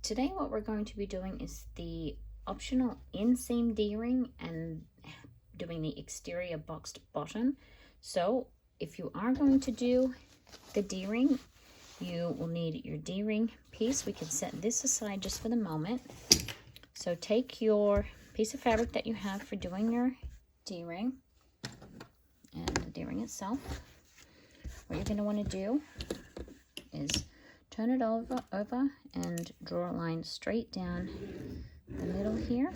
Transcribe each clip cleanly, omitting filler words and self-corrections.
Today what we're going to be doing is the optional inseam D-ring and doing the exterior boxed bottom. So if you are going to do the D-ring, you will need your D-ring piece. We can set this aside just for the moment. So take your piece of fabric that you have for doing your D-ring and the D-ring itself. What you're going to want to do is turn it over and draw a line straight down the middle here.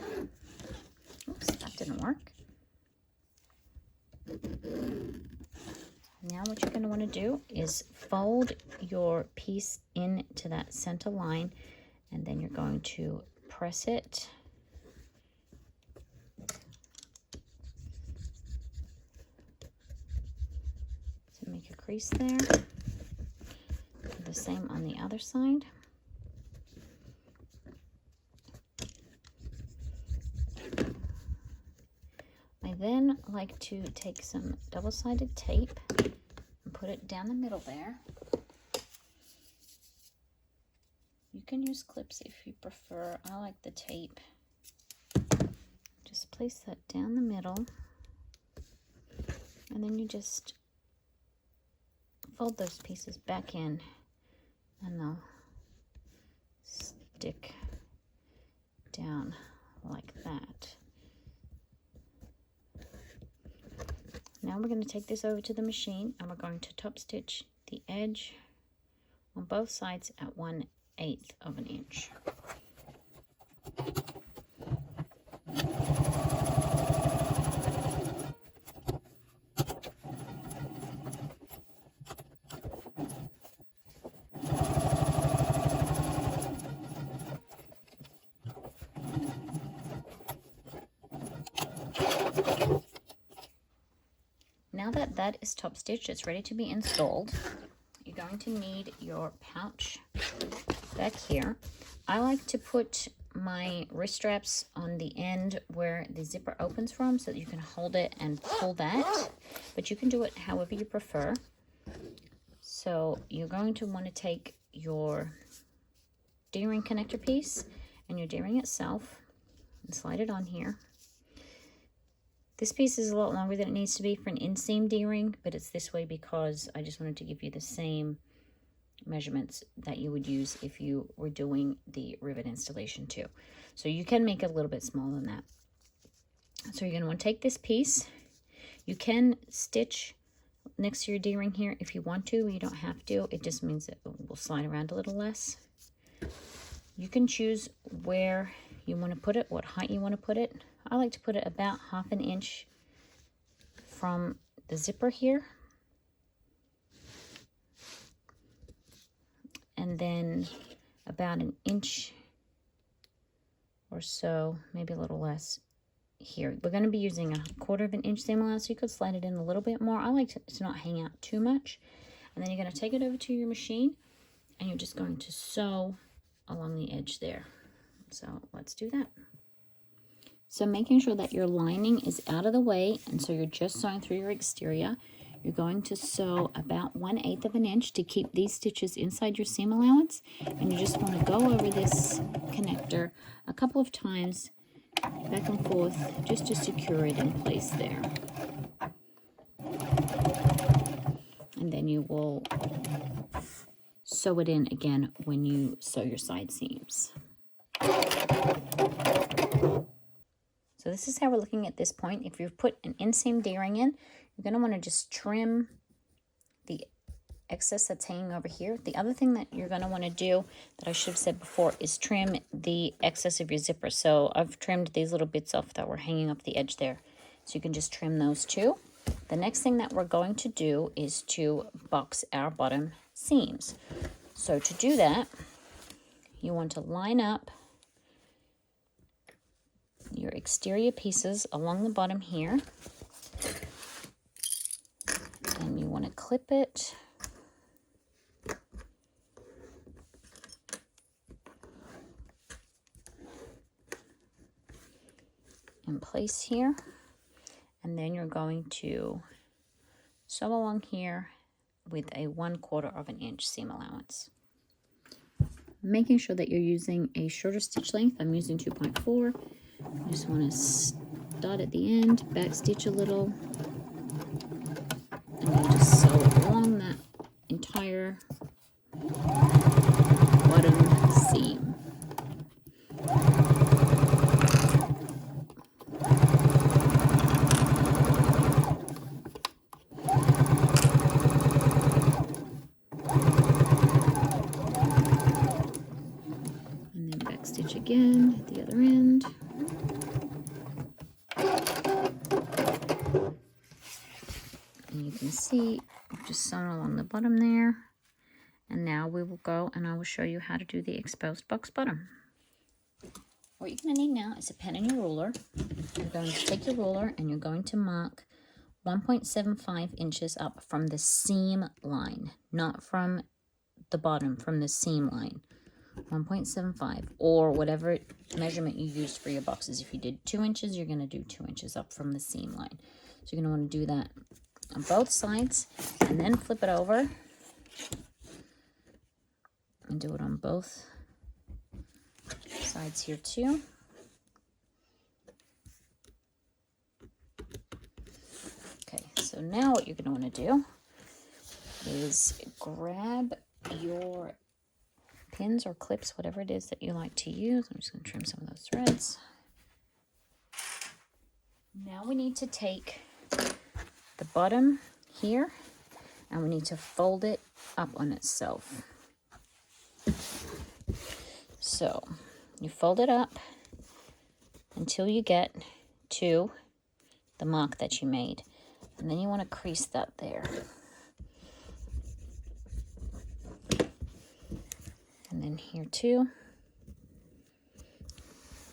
Oops, that didn't work. Now what you're going to want to do is fold your piece into that center line, and then you're going to press it to make a crease there. The same on the other side. I then like to take some double-sided tape and put it down the middle there. You can use clips if you prefer. I like the tape. Just place that down the middle, and then you just fold those pieces back in, and they'll stick down like that. Now we're going to take this over to the machine, and we're going to top stitch the edge on both sides at 1/8 of an inch. Now that that is top stitched, it's ready to be installed. You're going to need your pouch back here. I like to put my wrist straps on the end where the zipper opens from so that you can hold it and pull that, but you can do it however you prefer. So you're going to want to take your D-ring connector piece and your D-ring itself and slide it on here. This piece is a lot longer than it needs to be for an inseam D-ring, but it's this way because I just wanted to give you the same measurements that you would use if you were doing the rivet installation too. So you can make it a little bit smaller than that. So you're going to want to take this piece. You can stitch next to your D-ring here if you want to. You don't have to. It just means it will slide around a little less. You can choose where you want to put it, what height you want to put it. I like to put it about 1/2 inch from the zipper here. And then about 1 inch or so, maybe a little less here. We're going to be using 1/4 inch seam allowance, so you could slide it in a little bit more. I like to not hang out too much. And then you're going to take it over to your machine, and you're just going to sew along the edge there. So let's do that. So making sure that your lining is out of the way, and so you're just sewing through your exterior. You're going to sew about 1/8 of an inch to keep these stitches inside your seam allowance, and you just want to go over this connector a couple of times back and forth just to secure it in place there. And then you will sew it in again when you sew your side seams. So this is how we're looking at this point. If you've put an inseam D-ring in, you're going to want to just trim the excess that's hanging over here. The other thing that you're going to want to do that I should have said before is trim the excess of your zipper. So I've trimmed these little bits off that were hanging off the edge there. So you can just trim those too. The next thing that we're going to do is to box our bottom seams. So to do that, you want to line up your exterior pieces along the bottom here, and you want to clip it in place here, and then you're going to sew along here with a 1/4 of an inch seam allowance. making sure that you're using a shorter stitch length. I'm using 2.4. You just want to start at the end, back stitch a little, and then just sew along that entire bottom seam. And then back stitch again at the other end. And you can see I've just sewn along the bottom there. And now we will go and I will show you how to do the exposed box bottom. What you're going to need now is a pen and your ruler. You're going to take your ruler and you're going to mark 1.75 inches up from the seam line, not from the bottom, from the seam line. 1.75 or whatever measurement you used for your boxes. If you did 2 inches, you're going to do 2 inches up from the seam line. So you're going to want to do that on both sides and then flip it over and do it on both sides here too. Okay, so now what you're going to want to do is grab your pins or clips, whatever it is that you like to use. I'm just going to trim some of those threads. Now we need to take the bottom here and we need to fold it up on itself. So you fold it up until you get to the mark that you made, and then you want to crease that there. And then here too.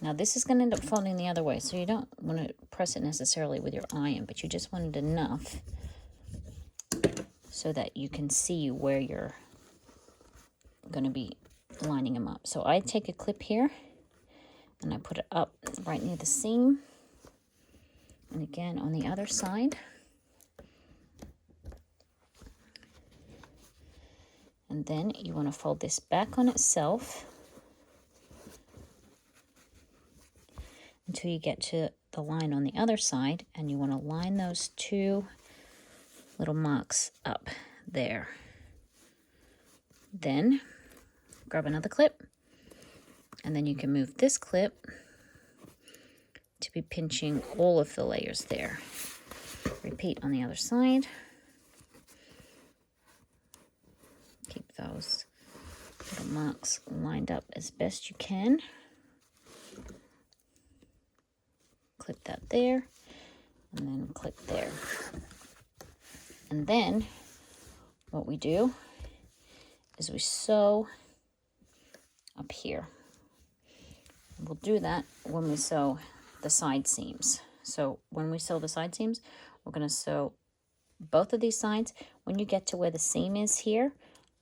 Now this is going to end up folding the other way, so you don't want to press it necessarily with your iron, but you just want it enough so that you can see where you're going to be lining them up. So I take a clip here and I put it up right near the seam, and again on the other side. And then you want to fold this back on itself until you get to the line on the other side, and you want to line those two little marks up there. Then grab another clip, and then you can move this clip to be pinching all of the layers there. Repeat on the other side. Keep those little marks lined up as best you can. Clip that there, and then clip there. And then what we do is we sew up here. We'll do that when we sew the side seams. So when we sew the side seams, we're going to sew both of these sides. When you get to where the seam is here,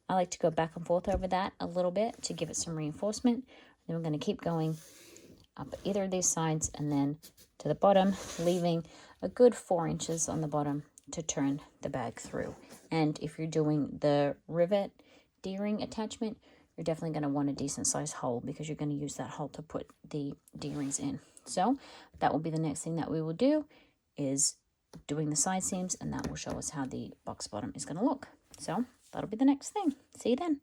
I like to go back and forth over that a little bit to give it some reinforcement. Then we're going to keep going up either of these sides and then to the bottom, leaving a good 4 inches on the bottom to turn the bag through. And if you're doing the rivet D-ring attachment, you're definitely going to want a decent sized hole because you're going to use that hole to put the D-rings in. So that will be the next thing that we will do, is doing the side seams, and that will show us how the box bottom is going to look. So that'll be the next thing. See you then.